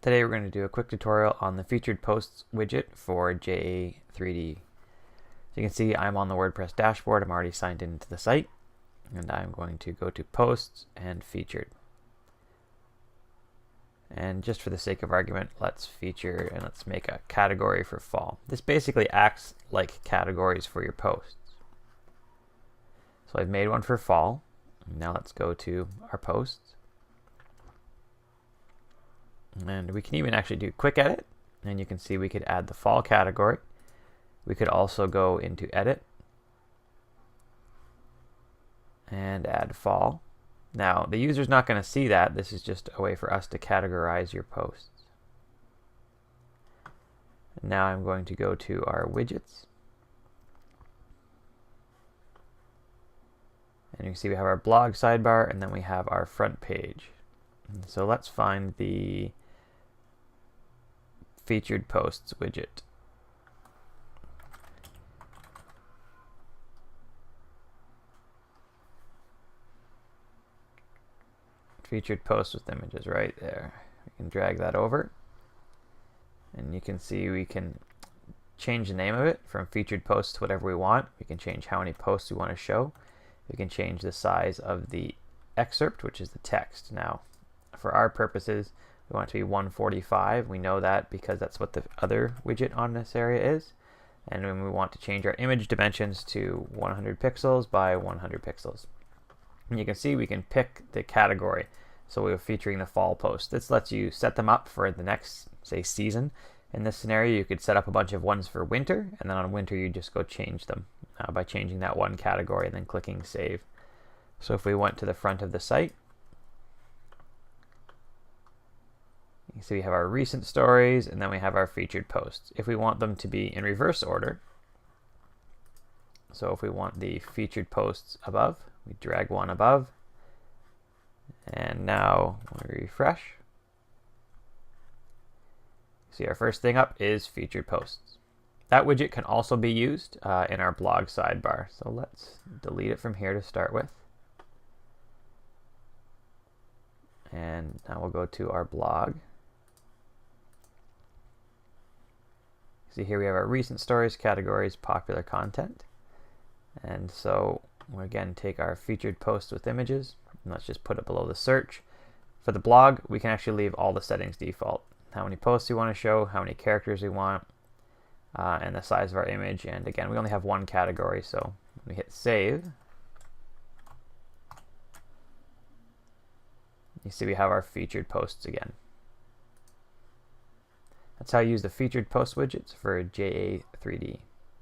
Today we're going to do a quick tutorial on the featured posts widget for JA3D. So you can see I'm on the WordPress dashboard. I'm already signed into the site, and I'm going to go to posts and featured. And just for the sake of argument, let's feature and let's make a category for fall. This basically acts like categories for your posts. So I've made one for fall. Now let's go to our posts. And we can even actually do quick edit, and you can see we could add the fall category. We could also go into edit and add fall. Now the user's not going to see that. This is just a way for us to categorize your posts. And now I'm going to go to our widgets, and you can see we have our blog sidebar, and then we have our front page. And so let's find the featured posts widget. Featured posts with images right there. We can drag that over, and you can see we can change the name of it from featured posts to whatever we want. We can change how many posts we want to show. We can change the size of the excerpt, which is the text. Now, for our purposes, we want it to be 145. We know that because that's what the other widget on this area is. And when we want to change our image dimensions to 100 pixels by 100 pixels. And you can see we can pick the category. So we're featuring the fall post. This lets you set them up for the next, say, season. In this scenario, you could set up a bunch of ones for winter, and then on winter you just go change them by changing that one category and then clicking save. So if we went to the front of the site, you see we have our recent stories, and then we have our featured posts. If we want them to be in reverse order, so if we want the featured posts above, we drag one above, and now we refresh. See, our first thing up is featured posts. That widget can also be used in our blog sidebar. So let's delete it from here to start with. And now we'll go to our blog. See, here we have our recent stories, categories, popular content. And so we'll again take our featured posts with images, and let's just put it below the search. For the blog, we can actually leave all the settings default. How many posts we want to show, how many characters we want, and the size of our image. And again, we only have one category, so we hit save. You see we have our featured posts again. That's how you use the featured post widgets for JA3D.